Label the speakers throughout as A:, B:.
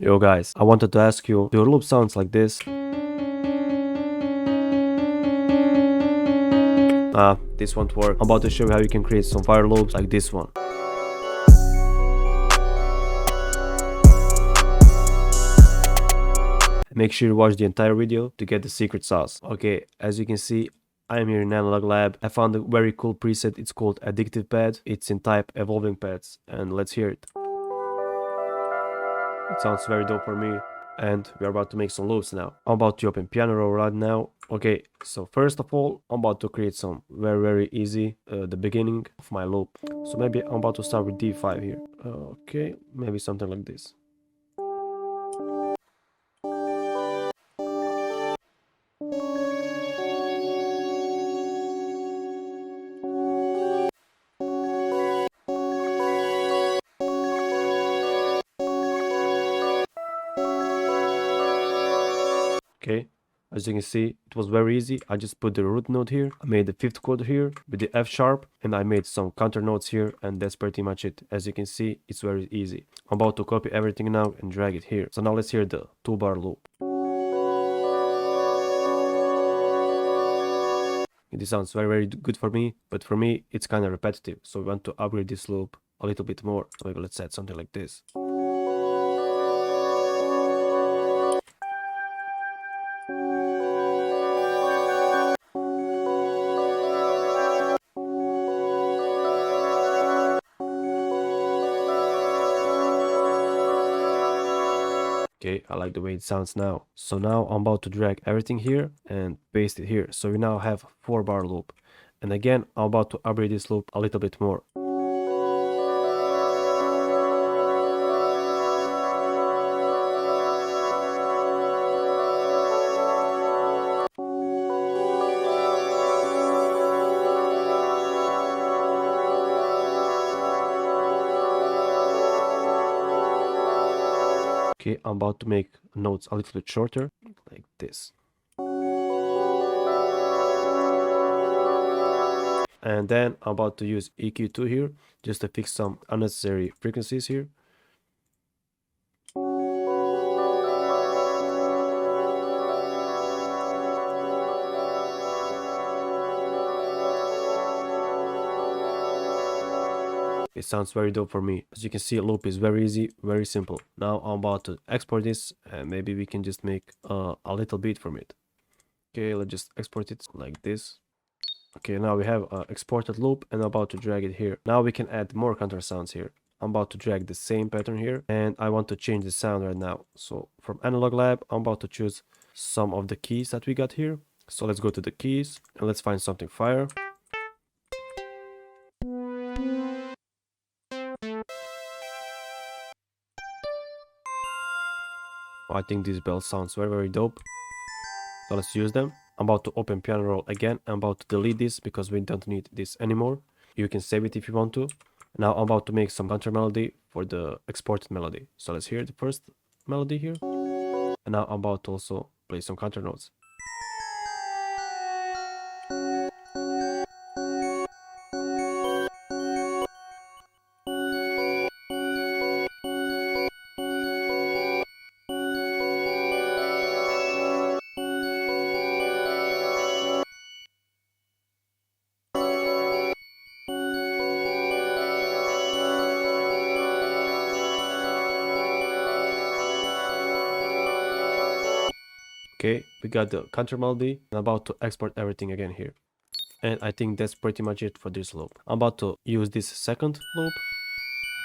A: Yo guys, I wanted to ask you, do your loop sounds like this? This won't work. I'm about to show you how you can create some fire loops like this one. Make sure you watch the entire video to get the secret sauce. Okay, as you can see, I am here in Analog Lab. I found a very cool preset. It's called Addictive Pad. It's in type Evolving Pads, and let's hear it. It sounds very dope for me. And we are about to make some loops now. I'm about to open Piano Roll right now. Okay, so first of all, I'm about to create some very easy, the beginning of my loop. So maybe I'm about to start with D5 here. Okay, maybe something like this. Okay, as you can see, it was very easy. I just put the root note here. I made the fifth chord here with the F sharp, and I made some counter notes here, and that's pretty much it. As you can see, it's very easy. I'm about to copy everything now and drag it here. So now let's hear the 2-bar loop. This sounds very good for me, but for me, it's kind of repetitive. So we want to upgrade this loop a little bit more. So maybe let's add something like this. Okay, I like the way it sounds now. So now I'm about to drag everything here and paste it here. So we now have 4-bar loop. And again, I'm about to upgrade this loop a little bit more. Okay, I'm about to make notes a little bit shorter, like this. And then I'm about to use EQ2 here, just to fix some unnecessary frequencies here. It sounds very dope for me. As you can see, a loop is very easy, very simple. Now I'm about to export this, and maybe we can just make a little beat from it. Okay, let's just export it like this. Okay, now we have an exported loop, and I'm about to drag it here. Now we can add more counter sounds here. I'm about to drag the same pattern here, and I want to change the sound right now. So from Analog Lab, I'm about to choose some of the keys that we got here. So let's go to the keys, and let's find something fire. I think these bells sounds very dope. So let's use them. I'm about to open Piano Roll again. I'm about to delete this because we don't need this anymore. You can save it if you want to. Now I'm about to make some counter melody for the exported melody. So let's hear the first melody here. And now I'm about to also play some counter notes. Okay, we got the counter melody. I'm about to export everything again here. And I think that's pretty much it for this loop. I'm about to use this second loop,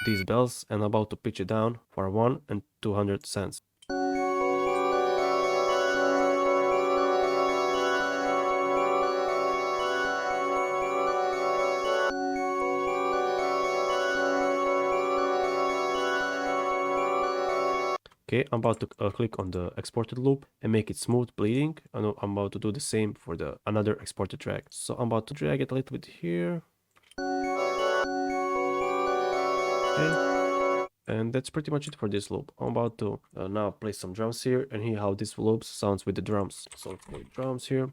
A: these bells, and I'm about to pitch it down for 1 and 200 cents. Okay, I'm about to click on the exported loop and make it smooth bleeding. I know I'm about to do the same for the another exported track. So I'm about to drag it a little bit here. Okay. And that's pretty much it for this loop. I'm about to now play some drums here and hear how this loop sounds with the drums. So for drums here.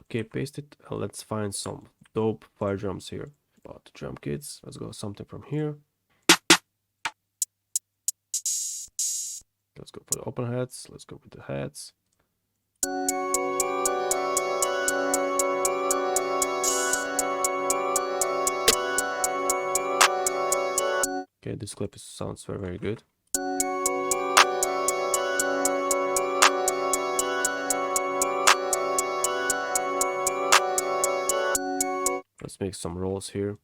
A: Okay, paste it. Let's find some dope fire drums here. About the drum kits. Let's go something from here. Let's go for the open heads. Let's go with the heads. Okay, this clip sounds very, very good. Let's make some rolls here.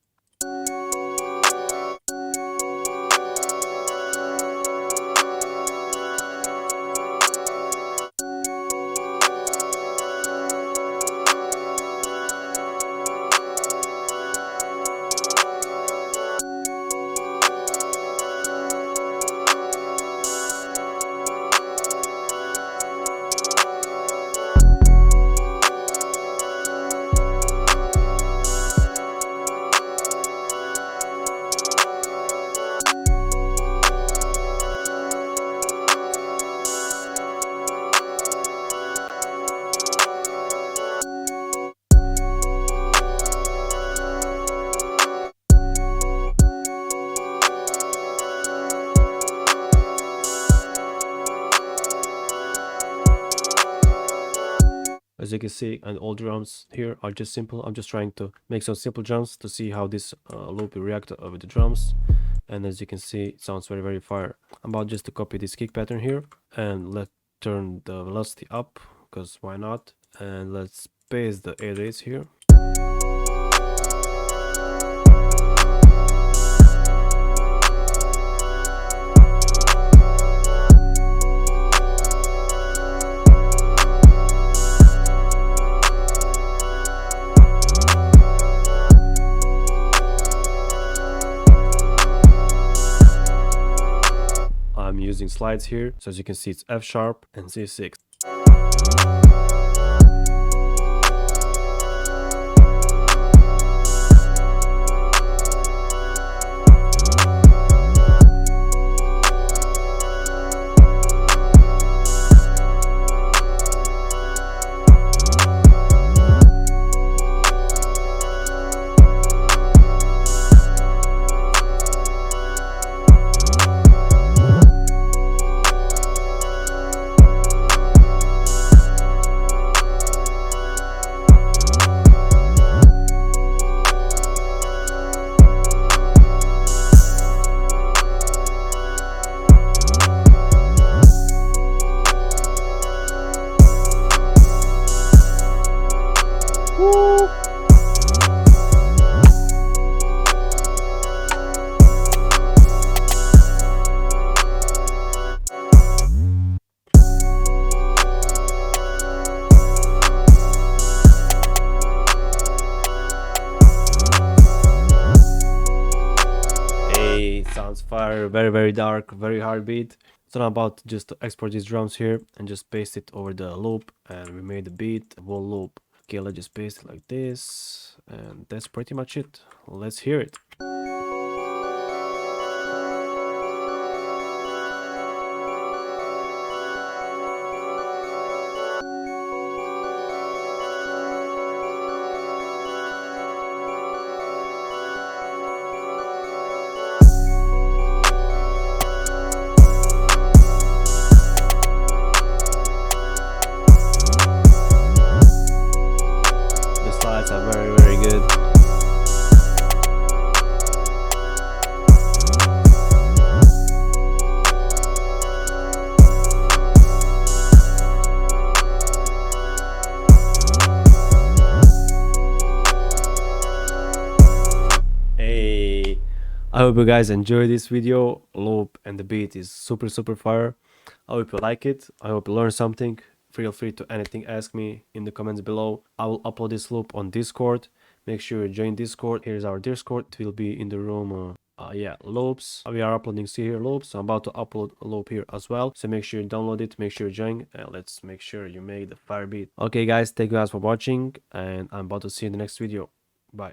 A: As you can see, and all drums here are just simple. I'm just trying to make some simple drums to see how this loop will react with the drums. And as you can see, it sounds very, very fire. I'm about just to copy this kick pattern here, and let's turn the velocity up, because why not? And let's paste the 8/8 here. I'm using slides here, so as you can see, it's F sharp and C6. Sounds fire, very, very dark, very hard beat. So now I'm about just to export these drums here and just paste it over the loop, and we made the beat, the whole loop. Okay, let's just paste it like this, and that's pretty much it. Let's hear it. Are very, very good. Hey, I hope you guys enjoyed this video. Loop and the beat is super, super fire. I hope you like it. I hope you learned something. Feel free to anything ask me in the comments below. I will upload this loop on Discord. Make sure you join Discord. Here's our Discord. It will be in the room. Yeah, loops. We are uploading see here loops. So I'm about to upload a loop here as well. So make sure you download it. Make sure you join. Let's make sure you make the fire beat. Okay, guys. Thank you guys for watching. And I'm about to see you in the next video. Bye.